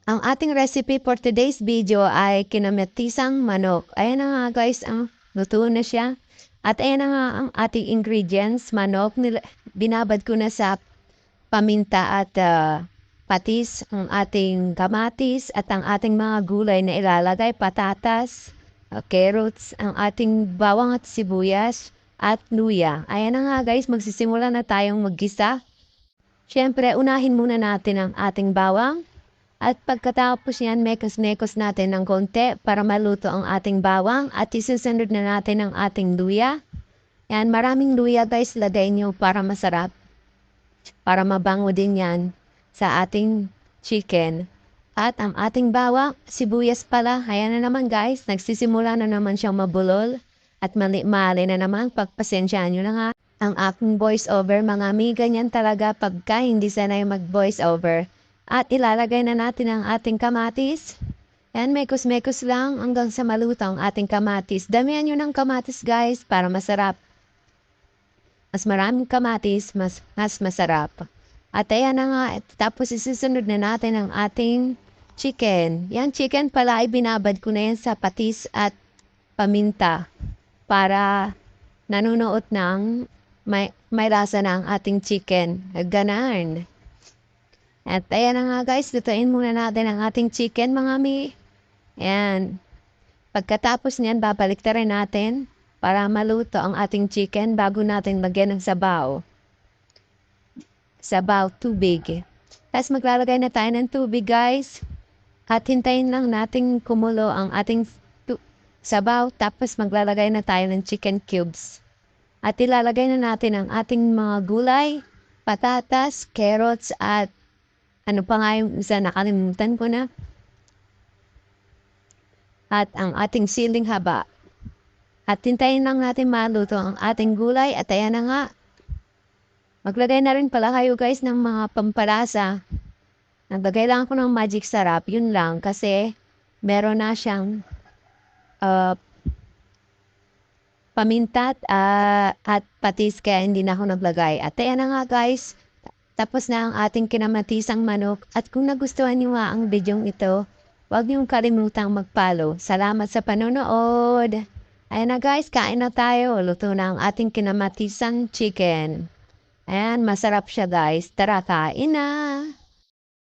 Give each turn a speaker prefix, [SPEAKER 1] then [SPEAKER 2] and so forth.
[SPEAKER 1] Ang ating recipe for today's video ay kinamatisang manok. Ayan na nga guys, ang luto na siya. At ayan na nga ang ating ingredients. Manok, binabad ko na sa paminta at patis, ang ating kamatis at ang ating mga gulay na ilalagay, patatas, carrots, ang ating bawang at sibuyas at luya. Ayan na nga guys, magsisimula na tayong maggisa. Siyempre, unahin muna natin ang ating bawang. At pagkatapos yan, mekos-mekos natin ng konti para maluto ang ating bawang at isusunod na natin ang ating luya. Yan, maraming luya guys, lagay nyo para masarap. Para mabango din yan sa ating chicken. At ang ating bawang, sibuyas pala, ayan na naman guys, nagsisimula na naman siyang mabulol. At mali-mali na naman, pagpasensyaan nyo na nga. Ang aking voice over, mga amiga niyan talaga pagka hindi sanay mag-voice over. At ilalagay na natin ang ating kamatis. Yan, mekos-mekos lang hanggang sa maluto ang ating kamatis. Damihan nyo ng kamatis guys para masarap. Mas maraming kamatis, mas masarap. At ayan na nga, tapos isusunod na natin ang ating chicken. Yan, chicken pala ay binabad ko na yan sa patis at paminta para nanunuot ng may lasa na ang ating chicken. Ganun. At ayan na nga guys, lutuin muna natin ang ating chicken mga mi. Ayan. Pagkatapos niyan, babalik rin natin para maluto ang ating chicken bago natin lagyan ng sabaw. Sabaw, tubig. Tapos maglalagay na tayo ng tubig guys. At hintayin lang natin kumulo ang ating sabaw. Tapos maglalagay na tayo ng chicken cubes. At ilalagay na natin ang ating mga gulay, patatas, carrots at ano pa nga yung isa, nakalimutan ko na. At ang ating siling haba. At hintayin lang natin maluto ang ating gulay. At ayan na nga. Maglagay na rin pala kayo guys ng mga pampalasa. Naglagay lang ako ng magic sarap. Yun lang kasi meron na siyang paminta at patis kaya hindi na ako naglagay. At ayan na nga guys. Tapos na ang ating kinamatisang manok at kung nagustuhan niyo ang bidyong ito, huwag niyong kalimutang mag-follow. Salamat sa panonood! Ayan na guys, kain na tayo. Luto na ang ating kinamatisang chicken. Ayan, masarap siya guys. Tara, kain na!